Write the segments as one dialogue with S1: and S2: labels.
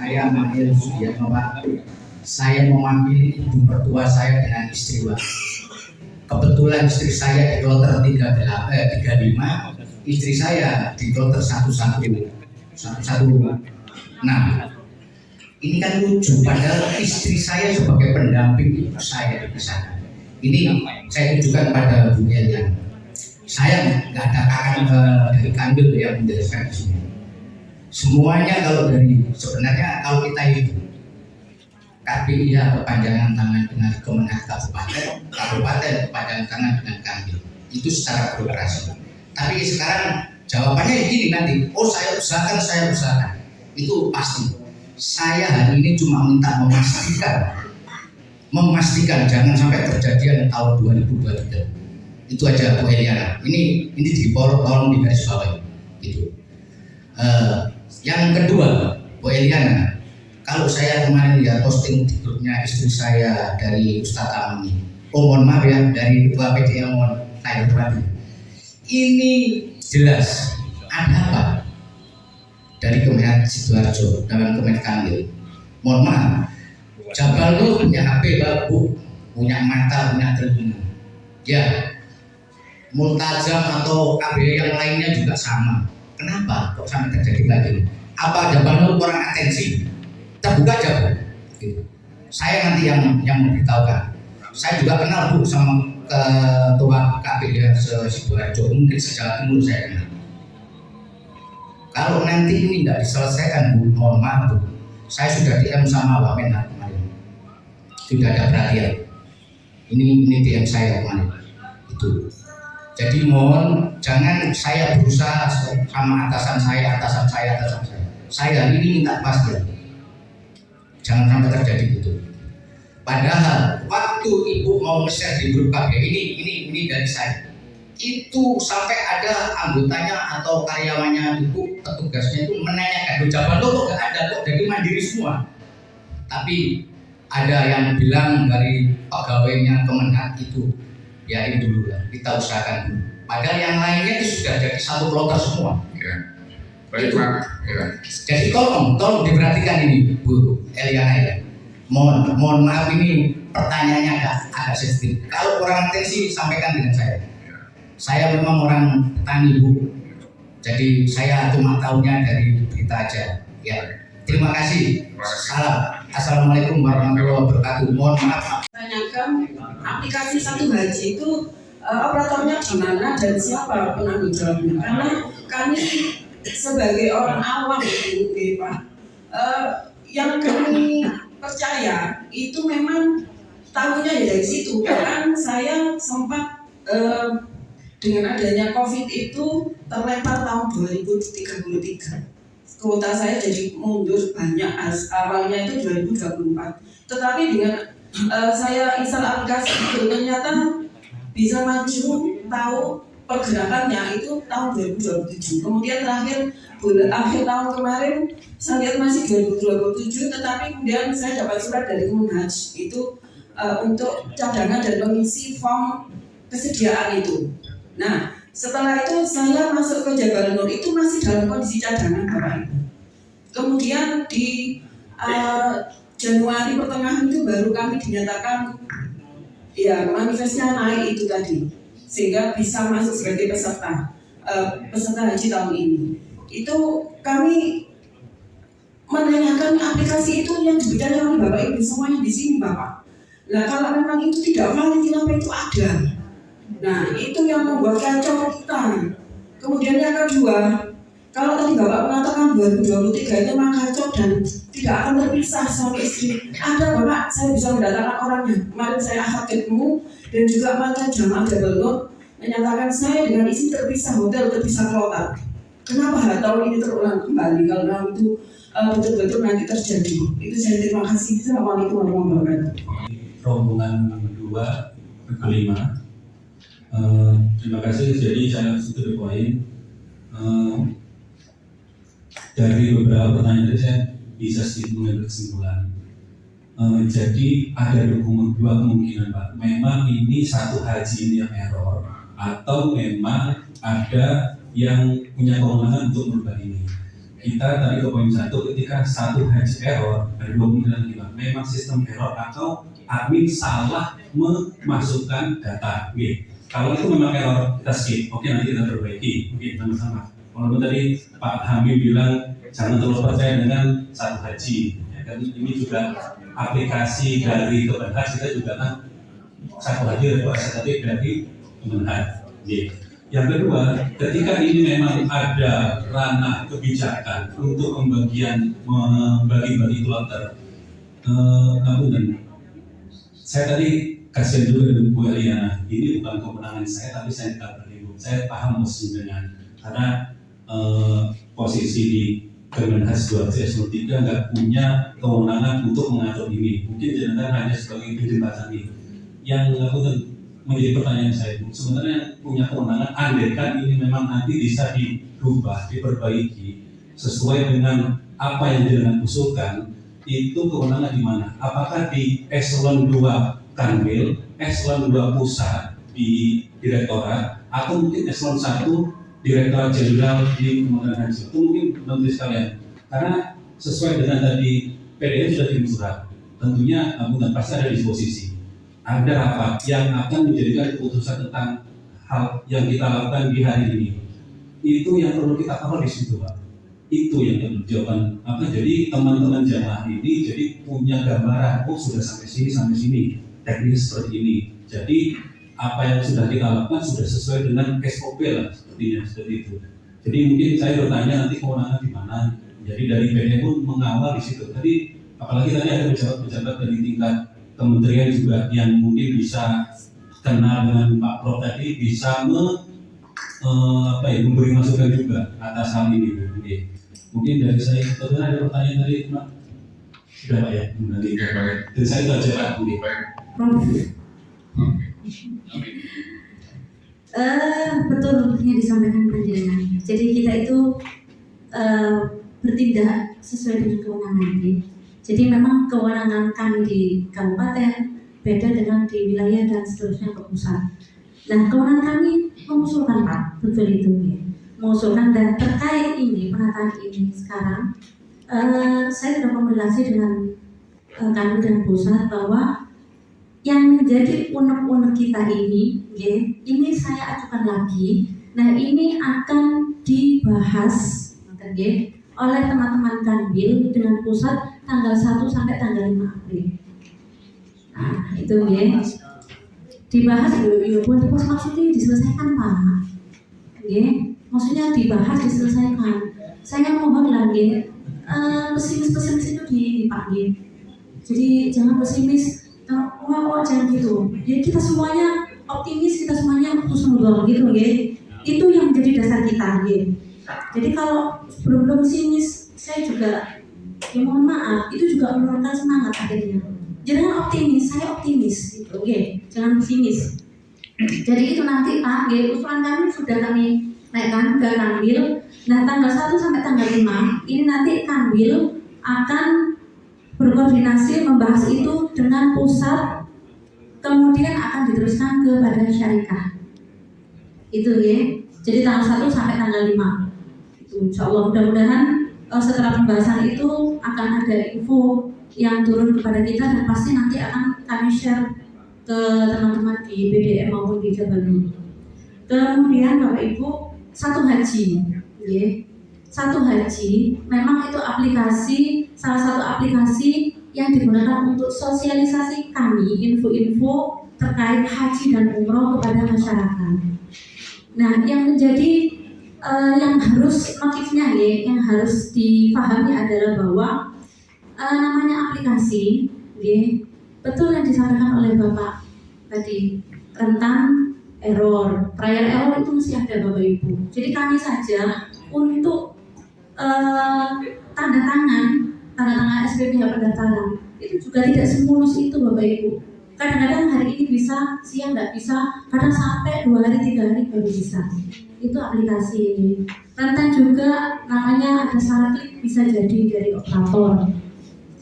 S1: Saya Mahir Sudiatno Pak. Saya mewakili ibu mertua saya dengan istri Pak. Kebetulan istri saya di kloter 35, istri saya di kloter 116. Nah, ini kan lucu, padahal istri saya sebagai pendamping ibu saya di sana. Ini saya tunjukkan pada Bu Elian. Saya nggak ada kakak dari kandil yang menjelaskan di sini. Semuanya sebenarnya kalau kita itu KPIH kepanjangan tangan dengan Kemenang Kabupaten kepanjangan tangan dengan kandil. Itu secara birokrasi. Tapi sekarang jawabannya gini nanti, oh saya usahakan. Itu pasti. Saya hari ini cuma minta memastikan jangan sampai kejadian tahun 2023. Itu aja Bu Eliana. Ini tolong digaris bawahi. Gitu. Yang kedua, Bu Eliana, kalau saya kemarin lihat posting di grupnya istri saya dari Ustadz Amani, mohon maaf ya, dari Ketua PDM mohon lahir batin. Ini jelas ada apa dari Kementerian Sidoarjo dengan Kementerian Kandil. Mohon maaf, Jabal itu punya HP babu, punya mata, punya telinga. Ya, Multazam atau KBR yang lainnya juga sama. Kenapa kok sampai terjadi lagi? Apa Jabal itu kurang atensi? Terbuka aja Bu. Saya nanti yang memberitahukan. Saya juga kenal Bu sama ketua KPD Sidoarjo, mungkin sejalan Timur saya kenal. Kalau nanti ini tidak diselesaikan Bu, mohon maaf Bu, saya sudah DM sama Wamenhan kemarin. Sudah ada perhatian. Ini DM saya kemarin. Itu. Jadi mohon jangan saya berusaha sama atasan saya. Saya hari ini minta kepastian. Jangan sampai terjadi gitu. Padahal waktu ibu mau nge-share di grup KB ini dari saya. Itu sampai ada anggotanya atau karyawannya ibu, petugasnya itu menanyakan, Jabal lo kok gak ada, kok jadi mandiri semua. Tapi ada yang bilang dari pegawainya Kemenhak itu, biarin dulu lah, kita usahakan dulu. Padahal yang lainnya itu sudah jadi satu kloter semua.
S2: Ya. Baik Pak. Ya.
S1: Jadi tolong diperhatikan ini Bu Eliana ya. Mohon maaf ini pertanyaannya agak sedikit. Kalau kurang atensi sampaikan dengan saya. Saya memang orang petani Bu. Jadi saya cuma tahunya dari berita aja. Ya. Terima kasih. Salam. Assalamualaikum warahmatullahi wabarakatuh. Mohon maaf.
S3: Tanyakan aplikasi Satu Haji itu operatornya di mana dan siapa penanggung jawabnya? Karena kami sebagai orang awam Pak, yang kami percaya itu memang tahunya ya dari situ. Bahkan saya sempat dengan adanya COVID itu terlempar tahun 2033. Kuota saya jadi mundur banyak, awalnya itu 2024. Tetapi dengan saya install aplikasi itu ternyata bisa maju tahu pergerakannya itu tahun 2027. Kemudian terakhir akhir tahun kemarin saya lihat masih 2027, tetapi kemudian saya dapat surat dari Kemenhaj itu untuk cadangan dan mengisi form kesediaan itu. Nah, setelah itu saya masuk ke Jabal Nur itu masih dalam kondisi cadangan Bapak Ibu. Kemudian di Januari pertengahan itu baru kami dinyatakan ya manifestnya naik itu tadi, sehingga bisa masuk sebagai peserta haji tahun ini. Itu kami menanyakan aplikasi itu yang diberikan oleh Bapak Ibu semuanya di sini Bapak. Nah kalau memang itu tidak valid, kenapa itu ada? Nah itu yang membuat kacau kita. Kemudian yang kedua, kalau tadi Bapak mengatakan 2023 itu memang kacau dan tidak akan terpisah suami istri. Ada Bapak, saya bisa mendatangkan orangnya. Kemarin saya akad ketemu dan juga mantan jamaah Jabal Nur menyatakan saya dengan istri terpisah hotel, terpisah kloter. Kenapa tahun ini terulang kembali kalau itu betul-betul nanti terjadi? Itu saya terima kasih. Assalamualaikum warahmatullahi wabarakatuh.
S4: Rombongan kedua, kelima. Terima kasih. Jadi saya to the point. Dari beberapa pertanyaan tadi saya bisa sedikit mengambil kesimpulan. Jadi ada dua kemungkinan Pak. Memang ini satu haji ini yang error, atau memang ada yang punya kewenangan untuk merubah ini. kita tadi ke poin 1, ketika satu haji error dari kemungkinan kita memang sistem error atau admin salah memasukkan data. Oke. Kalau itu memang error, kita skip. Oke, nanti kita perbaiki. Oke, sama-sama. Walaupun tadi Pak Hamid bilang jangan terlalu percaya dengan satu haji. Ya, kan ini juga aplikasi dari Kemenhaj, kita juga kan satu haji dari Kemenhaj. Yang kedua, ketika ini memang ada ranah kebijakan untuk membagi-bagi kloter, saya tadi kasihan juga dengan Bu Eliana. Ini bukan kemenangan saya, tapi saya tidak berlindung. Saya paham dengan karena posisi di Kemenhaj 203 nggak punya kewenangan untuk mengatur ini. Mungkin jenengan hanya sebagai jembatan ini. Yang menjadi pertanyaan saya itu sebenarnya punya kewenangan andaikan ini memang nanti bisa dirubah, diperbaiki sesuai dengan apa yang jenengan usulkan, itu kewenangan di mana? Apakah di eselon 2 Kanwil, eselon 2 pusat di direktorat, atau mungkin eselon 1 Direktorat Jenderal di Kementerian Haji? Itu mungkin menteri sekalian, karena sesuai dengan tadi PDM sudah kirim surat, tentunya dan pasti ada disposisi. Ada rapat yang akan menjadikan keputusan tentang hal yang kita lakukan di hari ini. Itu yang perlu kita cover di situ, Pak. Itu yang perlu jawaban apa? Jadi teman-teman jamaah ini jadi punya gambaran, oh sudah sampai sini, teknis seperti ini. Jadi apa yang sudah kita lakukan sudah sesuai dengan SOP lah, seperti itu. Jadi mungkin saya bertanya nanti kewenangan di mana. Jadi dari BNI pun mengawal di situ. Tadi apalagi tadi ada pejabat-pejabat dari tingkat kementerian juga yang mungkin bisa kenal dengan Pak Prof tadi, bisa memberi masukan juga atas hal ini. Mungkin dari saya, betul ada pertanyaan tadi, Pak? Sudah Pak ya? Nanti. Dan saya itu aja Pak.
S5: Betul yang disampaikan panjenengan. Jadi kita itu bertindak sesuai dengan kewenangan. Jadi memang kewenangan kami di kabupaten beda dengan di wilayah dan seterusnya ke pusat. Nah, kewenangan kami mengusulkan Pak, betul itu ya. Mengusulkan dan terkait ini penataan ini sekarang, saya sudah komunikasi dengan kami dan pusat bahwa yang menjadi unek-unek kita ini, ya, ini saya ajukan lagi. Nah, ini akan dibahas, ya, oleh teman-teman Kanwil dengan pusat tanggal 1 sampai tanggal 5 April. Nah, itu ya. Dibahas pun maksudnya diselesaikan Pak. Ya, maksudnya dibahas diselesaikan. Saya mohon lagi pesimis itu dipanggil. Jadi jangan pesimis, wah jangan gitu. Ya kita semuanya optimis, kita semuanya husnuzon gitu ya. Itu yang menjadi dasar kita ya. Jadi kalau belum pesimis, saya juga ya mohon maaf, itu juga menurunkan semangat akhirnya. Jangan optimis, saya optimis gitu, jangan pesimis. Jadi itu nanti Pak, usulan kami sudah kami naikkan ke Kanwil. Nah tanggal 1 sampai tanggal 5 ini nanti Kanwil akan berkoordinasi membahas itu dengan pusat, kemudian akan diteruskan ke Badan Syarikat. Itu ya. Jadi tanggal 1 sampai tanggal 5. Itu insya Allah mudah-mudahan setelah pembahasan itu akan ada info yang turun kepada kita dan pasti nanti akan kami share ke teman-teman di BDM maupun di Jabal Nur. Kemudian Bapak Ibu, satu haji, ya. Satu haji memang itu aplikasi, salah satu aplikasi yang digunakan untuk sosialisasi kami info-info terkait haji dan umroh kepada masyarakat. Nah, yang menjadi yang harus motifnya ya, yang harus dipahami adalah bahwa namanya aplikasi, ya, betul yang disampaikan oleh Bapak tadi tentang error, trial error itu mesti ada Bapak Ibu. Jadi kami saja untuk tanda tangan SPP pendaftaran itu juga tidak semulus itu Bapak Ibu. Kadang-kadang hari ini bisa, siang nggak bisa, kadang sampai 2 hari 3 hari baru bisa. Itu aplikasi ini. Rentan juga namanya ada salah klik bisa jadi dari operator.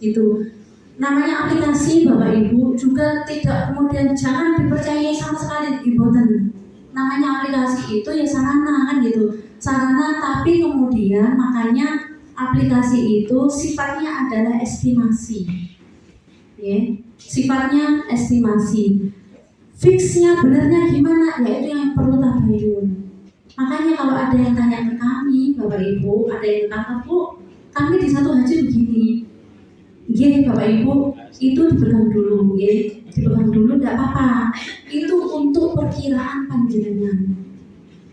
S5: Itu namanya aplikasi Bapak Ibu juga tidak kemudian jangan dipercayai sama sekali diboten. Namanya aplikasi itu ya sarana kan gitu. Sarana tapi kemudian makanya aplikasi itu sifatnya adalah estimasi, ya, sifatnya estimasi. Fixnya benernya gimana? Ya itu yang perlu tabayun. Makanya kalau ada yang tanya ke kami, Bapak Ibu, ada yang kata, Bu, kami di satu haji begini. Gini Bapak Ibu, itu dipegang dulu, dipegang dulu, tidak apa-apa. Itu untuk perkiraan panjenengan.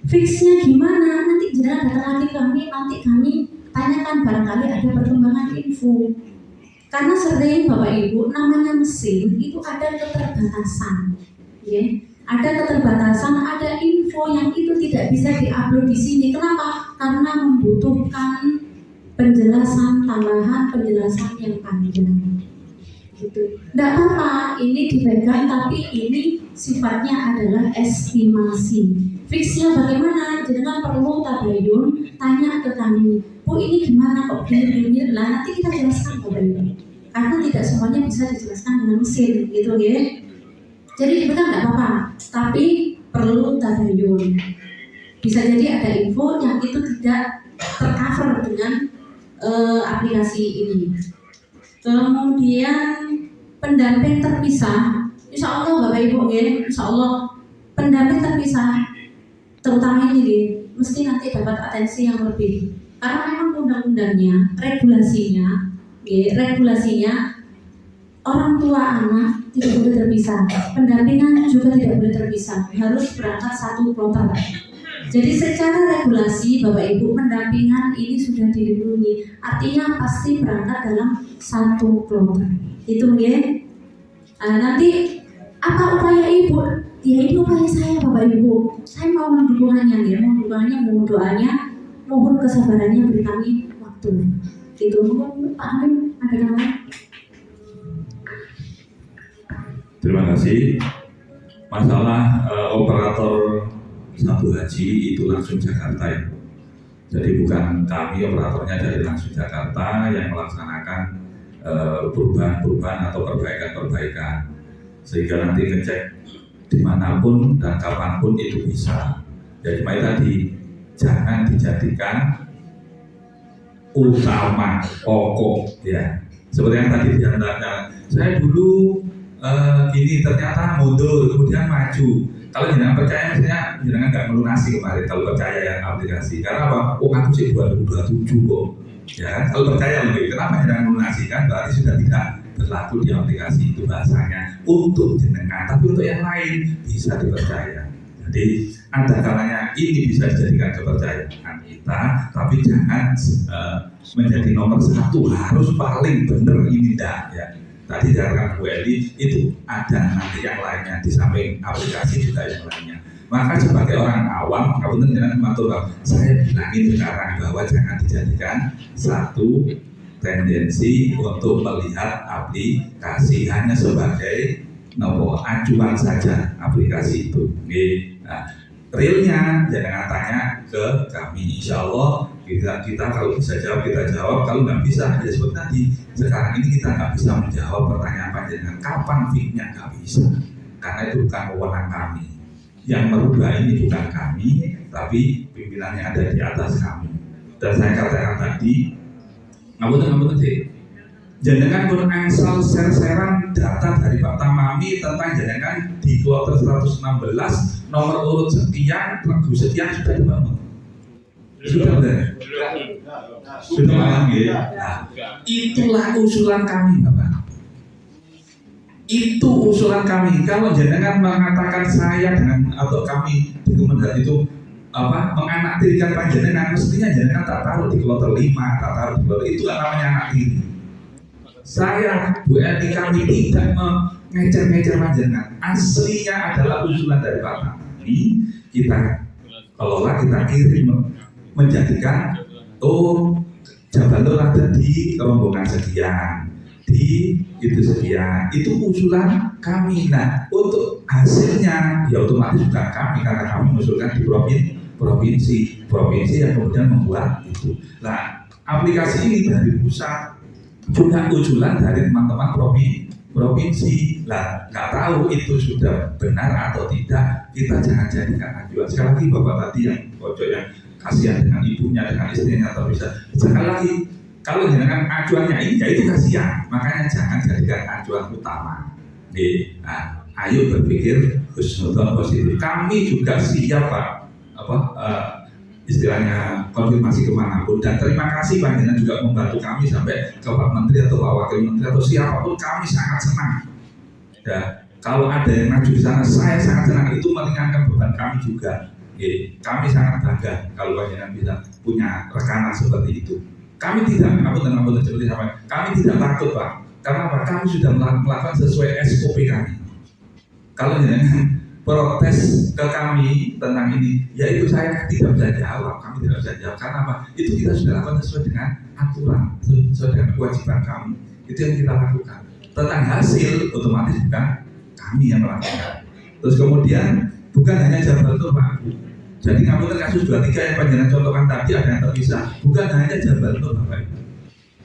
S5: Fixnya gimana? Nanti jenengan datang lagi kami, nanti kami tanyakan barangkali ada perkembangan info. Karena sering Bapak Ibu, namanya mesin itu ada keterbatasan. Ya, ada keterbatasan, ada info yang itu tidak bisa diupload di sini. Kenapa? Karena membutuhkan penjelasan tambahan, penjelasan yang panjang. Gitu. Tidak apa-apa, ini dipegang, tapi ini sifatnya adalah estimasi. Fixnya bagaimana? Jangan perlu tabayun, tanya ke kami. Bu, ini gimana kok gini-gini? Lah nanti kita jelaskan Bapak Ibu. Karena tidak semuanya bisa dijelaskan dengan mesin, gitu ya. Jadi dipegang tidak apa-apa, tapi perlu tabayun. Bisa jadi ada info yang itu tidak tercover dengan aplikasi ini. Kemudian pendamping terpisah, insya Allah Bapak Ibu ya, insya Allah pendamping terpisah, terutama ini mesti nanti dapat atensi yang lebih. Karena memang undang-undangnya, regulasinya orang tua anak tidak boleh terpisah, pendampingan juga tidak boleh terpisah, harus berangkat satu kloter. Jadi secara regulasi Bapak Ibu pendampingan ini sudah dilindungi, artinya pasti berangkat dalam satu kloter. Itu ya. Nanti apa upaya Ibu? Ya ini upaya saya Bapak Ibu. Saya mohon dukungannya ya, mohon doanya, mohon kesabarannya, beri kami waktu. Itu mohon Pak Amin ada nama.
S6: Terima kasih. Masalah operator satu haji itu langsung Jakarta ya. Jadi bukan kami operatornya dari langsung Jakarta yang melaksanakan perubahan-perubahan atau perbaikan-perbaikan. Sehingga nanti ngecek dimanapun dan kapanpun itu bisa. Jadi tadi jangan dijadikan utama pokok ya. Seperti yang tadi diantaranya, saya dulu gini ternyata mundur kemudian maju. Kalau jangan percaya misalnya jangan nggak melunasi kemarin kalau percaya yang aplikasi. Karena apa? Oh aku sih 2027 kok. Ya kalau percaya lebih. Kenapa jangan melunasi kan? Berarti sudah tidak berlaku di aplikasi itu bahasanya untuk jenengan. Tapi untuk yang lain bisa dipercaya. Jadi ada kalanya ini bisa dijadikan kepercayaan kita, tapi jangan menjadi nomor satu harus paling benar ini tidak ya. Tadi dikatakan Bu Eli itu ada nanti yang lainnya di samping aplikasi juga yang lainnya. Maka sebagai orang awam, kamu jangan matur saya bilangin sekarang bahwa jangan dijadikan satu tendensi untuk melihat aplikasi hanya sebagai nomor acuan saja aplikasi itu. Nah, realnya jangan tanya ke kami, insya Allah kita kalau bisa jawab kita jawab, kalau nggak bisa ya seperti tadi sekarang ini kita nggak bisa menjawab pertanyaan panjenengan kapan fitnya, nggak bisa karena itu bukan wewenang kami. Yang merubah ini bukan kami tapi pimpinannya ada di atas kami. Dan saya katakan tadi ngapunten sih jenengan pun angsal share-sharean data dari Pak Tamami tentang jenengan di kloter 116 nomor urut sekian lagu sekian sudah dibangun. Sudah malam ya. Nah, itulah usulan kami Bapak. Itu usulan kami. Kalau jenengan mengatakan saya dengan atau kami di Kementerian itu menganaktirikan panjenengan, mestinya jenengan tak taruh di kloter 5, tak taruh di kloter itu namanya anak tiri. Saya Bu Eli kami tidak mengejar-ngejar panjenengan. Aslinya adalah usulan dari Pak Tamami. Kita kelola, kita kirim menjadikan Jabal Nur ada di rombongan sekian, di itu sekian, itu usulan kami. Nah untuk hasilnya ya otomatis bukan kami karena kami mengusulkan di provinsi yang kemudian membuat itu. Nah aplikasi ini dari pusat juga usulan dari teman-teman provinsi. Lah nggak tahu itu sudah benar atau tidak, kita jangan jadikan acuan. Sekali lagi Bapak tadi yang pojok yang kasihan dengan ibunya, dengan istrinya terpisah. Sekali lagi, kalau dengan acuannya ini, ya itu kasihan. Makanya jangan jadikan acuan utama. Nah, ayo berpikir husnudzon positif. Kami juga siap Pak, istilahnya konfirmasi kemanapun, dan terima kasih panjenengan juga membantu kami sampai ke Pak Menteri atau Pak Wakil Menteri atau siapapun, kami sangat senang. Ya, kalau ada yang maju di sana, saya sangat senang, itu meringankan beban kami juga. Kami sangat bangga kalau panjenengan bisa punya rekanan seperti itu. Kami tidak, kami tidak takut Pak. Karena apa? Kami sudah melakukan sesuai SOP kami. Kalau jangan protes ke kami tentang ini, yaitu saya tidak bisa jawab, kami tidak bisa jawab. Karena apa? Itu kita sudah lakukan sesuai dengan aturan, sesuai dengan kewajiban kami. Itu yang kita lakukan. Tentang hasil, otomatis bukan kami yang melakukan. Terus kemudian, bukan hanya Jabal Nur Pak. Jadi ngapunten kasus 23 yang panjenengan contohkan tadi ada yang terpisah. Bukan hanya Jabal Nur Bapak Ibu.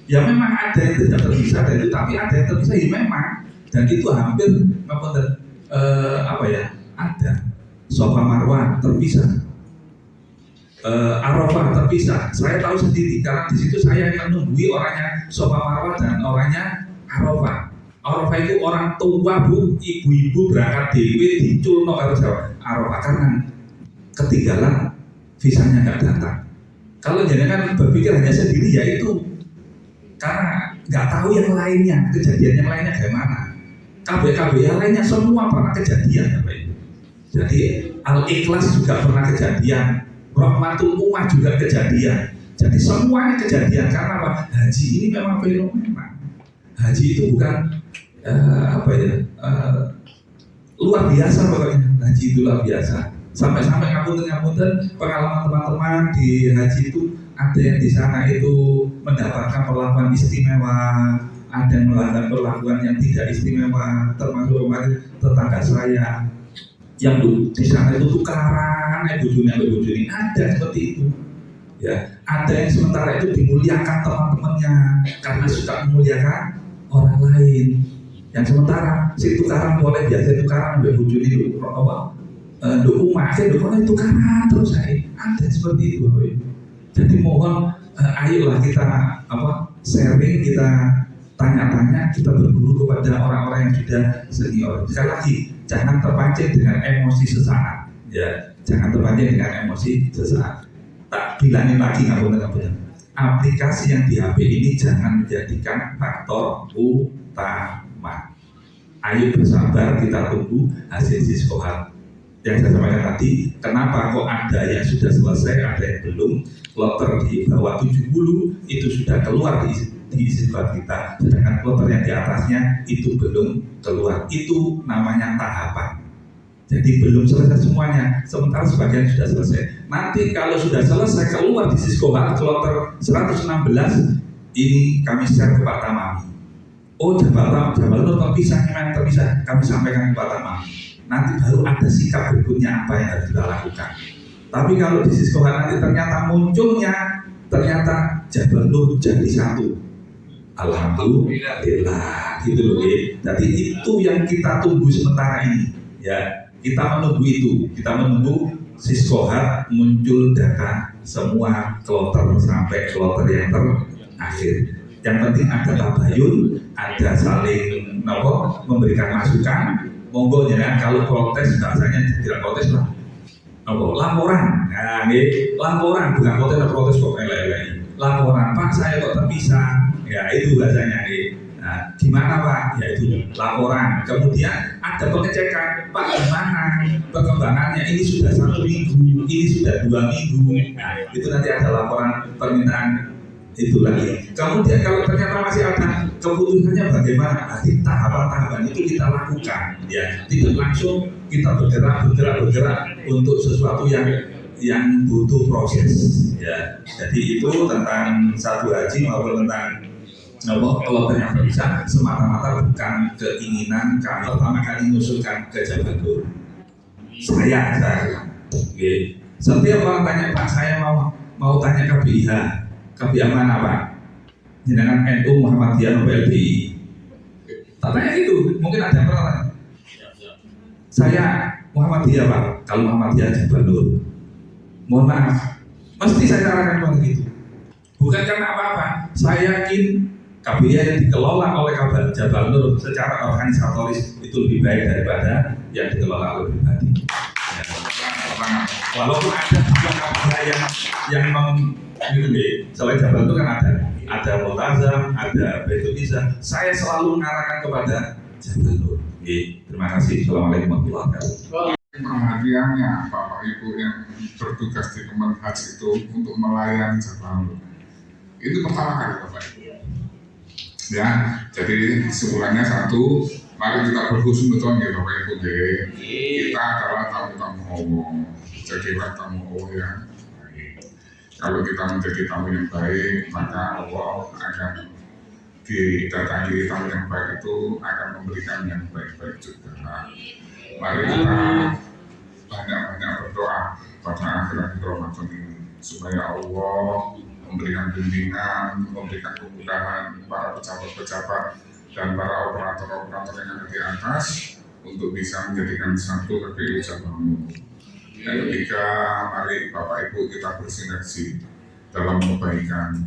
S6: Ya memang ada yang tidak terpisah dari itu, tapi ada yang terpisah ya memang. Dan itu hampir ada Safa Marwah terpisah, Arafah terpisah. Saya tahu sendiri karena di situ saya menunggui orangnya Safa Marwah dan orangnya Arafah. Arafah itu orang tua Bu, ibu-ibu berangkat dewe diculno karo Jawa Arafah karena ketinggalan visanya nggak datang. Kalau jangan berpikir hanya sendiri ya itu karena nggak tahu yang lainnya, kejadian yang lainnya bagaimana. KB yang lainnya semua pernah kejadian ya Pak. Jadi Al-Ikhlas juga pernah kejadian, Rahmatul Ummah juga kejadian. Jadi semuanya kejadian karena apa? Haji ini memang fenomena. Haji itu bukan luar biasa pokoknya. Haji itu luar biasa. Sampai-sampai ngapunten pengalaman teman-teman di haji itu ada yang di sana itu mendapatkan perlakuan istimewa, ada yang melakukan perlakuan yang tidak istimewa, termasuk kemarin tetangga saya yang di sana itu tukaran, bujuni ada seperti itu. Ya, ada yang sementara itu dimuliakan teman-temannya karena suka memuliakan orang lain. Yang sementara si tukaran boleh biasa tukaran ambil bujuni itu umat saya itu tukaran terus saya ada seperti itu. Jadi mohon ayolah kita sharing, kita tanya-tanya, kita berguru kepada orang-orang yang sudah senior. Sekali lagi, jangan terpancing dengan emosi sesaat. Ya, jangan terpancing dengan emosi sesaat. Tak bilangin lagi ngapunten. Aplikasi yang di HP ini jangan menjadikan faktor utama. Ayo bersabar, kita tunggu hasil Siskohat. Yang saya sampaikan tadi, kenapa kok ada yang sudah selesai, ada yang belum. Kloter di bawah 70 itu sudah keluar di siswa kita, sedangkan kloter yang di atasnya itu belum keluar. Itu namanya tahapan. Jadi belum selesai semuanya, sementara sebagian sudah selesai. Nanti kalau sudah selesai keluar di Siskohat kloter 116, ini kami share ke Pak Tamami. Oh Jabal Nur terpisah, kami sampaikan ke Pak Tamami. Nanti baru ada sikap berikutnya apa yang harus kita lakukan. Tapi kalau di Siskohat nanti ternyata munculnya Jabal Nur jadi satu, alhamdulillah gitu loh. Jadi itu yang kita tunggu sementara ini ya. Kita menunggu itu, kita menunggu Siskohat muncul data semua kloter sampai kloter yang terakhir. Yang penting ada tabayun, ada saling memberikan masukan. Monggo jangan kalau protes bahasanya tidak protes lah. Laporan. Nah, laporan bukan protes kok lele. Laporan, Pak saya kok terpisah. Ya itu bahasanya Nah, gimana Pak? Ya itu laporan. Kemudian ada pengecekan, Pak gimana perkembangannya? Ini sudah 1 minggu, ini sudah 2 minggu. Nah, itu nanti ada laporan permintaan itu lagi. Kemudian kalau ternyata masih ada keputusannya bagaimana? Nanti tahapan-tahapan itu kita lakukan. Ya, tidak langsung kita bergerak untuk sesuatu yang butuh proses. Ya, jadi itu tentang satu haji maupun tentang kloter yang bisa semata-mata bukan keinginan kami pertama kali mengusulkan ke Jabal Nur. Saya setiap orang tanya Pak, saya mau tanya KBIH mana Pak? Jenengan NU Muhammadiyah atau LDI? Tak tanya itu, mungkin ada yang pernah tanya. Saya Muhammadiyah Pak, kalau Muhammadiyah Jabal Nur. Mohon maaf, Pasti saya arahkan begitu. Bukan karena apa-apa. Saya yakin KBR yang dikelola oleh Jabal Nur secara organisatoris itu lebih baik daripada yang dikelola oleh pribadi. Ya. Walaupun ada KBR yang selain Jabal Nur kan ada Multazam, ada Baitul Izzah. Saya selalu mengarahkan kepada Jabal Nur. Terima kasih. Assalamualaikum warahmatullahi wabarakatuh.
S2: Perhatiannya Bapak Ibu yang bertugas di Kemenhaj itu untuk melayani Jabal Nur. Itu pertama kali Bapak Ibu. Ya, jadi kesimpulannya satu, mari kita berhusnuzon ya Bapak Ibu. Kita adalah tamu-tamu Allah. Jadilah tamu Allah yang baik. Kalau kita menjadi tamu yang baik, maka Allah akan didatangi tamu yang baik itu akan memberikan yang baik-baik juga. Mari kita banyak-banyak berdoa pada akhir-akhir Ramadan ini supaya Allah memberikan bimbingan, memberikan kemudahan para pejabat-pejabat dan para operator-operator yang ada di atas untuk bisa menjadikan satu KPU Jabal Nur. Yang ketiga, mari Bapak Ibu kita bersinergi dalam kebaikan.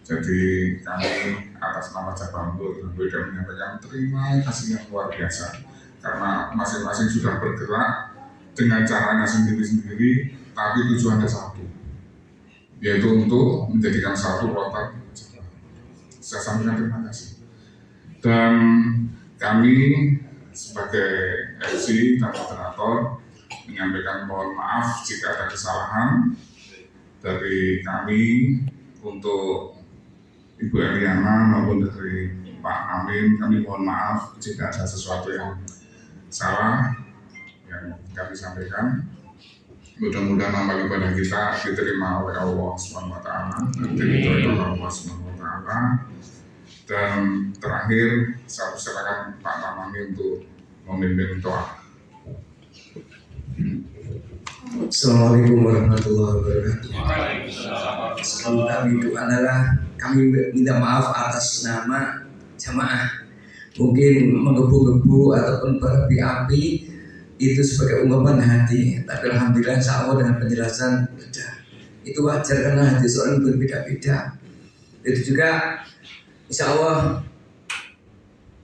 S2: Jadi kami atas nama Jabal Nur dan menyampaikan terima kasih yang luar biasa karena masing-masing sudah bergerak dengan caranya sendiri-sendiri, tapi tujuannya satu, yaitu untuk menjadikan satu kota. Saya sampaikan terima kasih. Dan kami sebagai MC dan moderator menyampaikan mohon maaf jika ada kesalahan dari kami untuk Ibu Eliana maupun dari Pak Amin. Kami mohon maaf jika ada sesuatu yang salah yang kami sampaikan. Mudah-mudahan amal ibadah kita diterima oleh Allah SWT dan diridhoi oleh Allah SWT. Dan terakhir saya persilakan Pak Tamami untuk memimpin doa.
S7: Assalamualaikum warahmatullahi wabarakatuh. Sebelum kami doa adalah kami minta maaf atas nama jamaah. Mungkin menggebu-gebu ataupun berapi-api itu sebagai ungkapan hati, tapi alhamdulillah insya Allah dengan penjelasan itu wajar karena hati seorang berbeda-beda. Itu juga insya Allah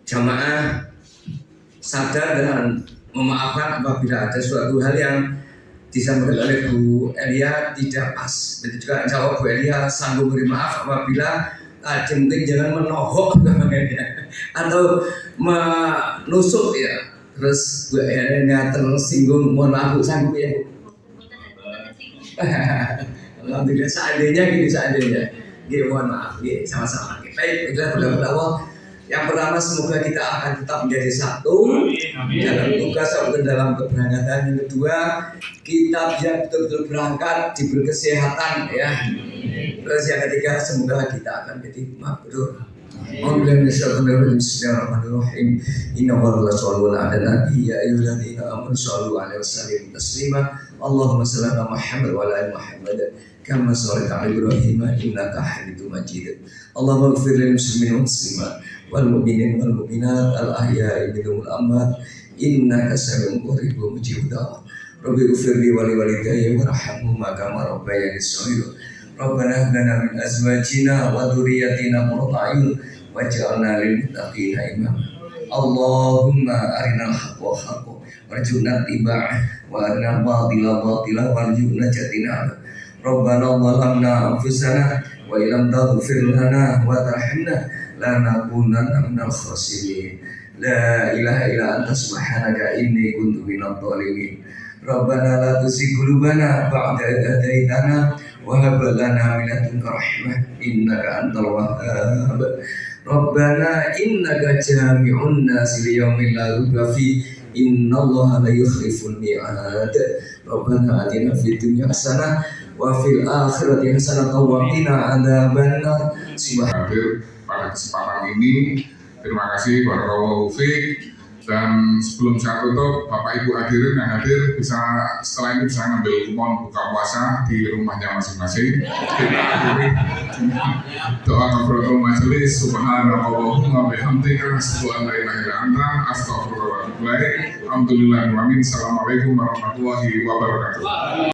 S7: jamaah sadar dan memaafkan apabila ada suatu hal yang disampaikan oleh Bu Elia tidak pas. Itu juga insya Allah Bu Elia sanggup beri maaf apabila mungkin jangan menohok atau menusuk ya. Terus Bu Elia tersinggung, mohon maaf Bu, sanggup ya Bu. Alhamdulillah seandainya. Mohon maaf, sama-sama. Baik, kita berdoa. Yang pertama semoga kita akan tetap menjadi satu dalam tugas atau dalam keberangkatan. Yang kedua kita biar betul-betul berangkat diberi kesehatan ya. Terus yang ketiga semoga kita akan menjadi mabrur. Bismillahirrahmanirrahim. Inna Allah sallallahu ala nabi ya ayyuhalladzina amanu sallu alaihi wasallim taslima. Allahumma shalli ala Muhammad wa ala ali Muhammad kama shallaita ala Ibrahim innaka Hamidum Majid. Allahumma ighfir lil muslimin wal muslimat wal mu'minin wal mu'minat al ahya'i minhum wal amwat innaka sami'un qaribun mujibud du'a. Rabbi ighfir li wa li walidayya warhamhuma kama rabbayani shaghira. Rabbana hab lana min azwajina wa dhurriyyatina qurrata a'yun waj'alna lil muttaqina imama. Allahumma arinal haqqa haqqan warzuqna ittiba'ah wa arinal batila batilan warzuqna ijtinabah. Rabbana zalamna anfusana wa illam taghfir lana wa tarhamna lanakunanna minal khasirin. La ilaha illa anta subhanaka inni kuntu minadh dhalimin. Rabbana la tuzigh qulubana ba'da idh hadaitana wa hab lana min ladunka rahmah innaka antal wahhab. Rabbana innaka jami'un nasi liyaumin la raiba fi innallaha la yukhliful mi'ad. Rabbana atina fid dunya hasanah wa fil akhirati hasanah wa qina adzabannar.
S2: Hadir pada kesempatan ini, terima kasih barakallahu fiik. Dan sebelum saya tutup, Bapak Ibu hadirin yang hadir bisa setelah ini bisa ngambil kupon buka puasa di rumahnya masing-masing. Kita akhiri doa kafaratul majelis. Subhanallahumma bihamdika asyhadu an la ilaha illa anta astaghfiruka wa atubu ilaik. Alhamdulillahirabbil alamin. Assalamualaikum warahmatullahi wabarakatuh.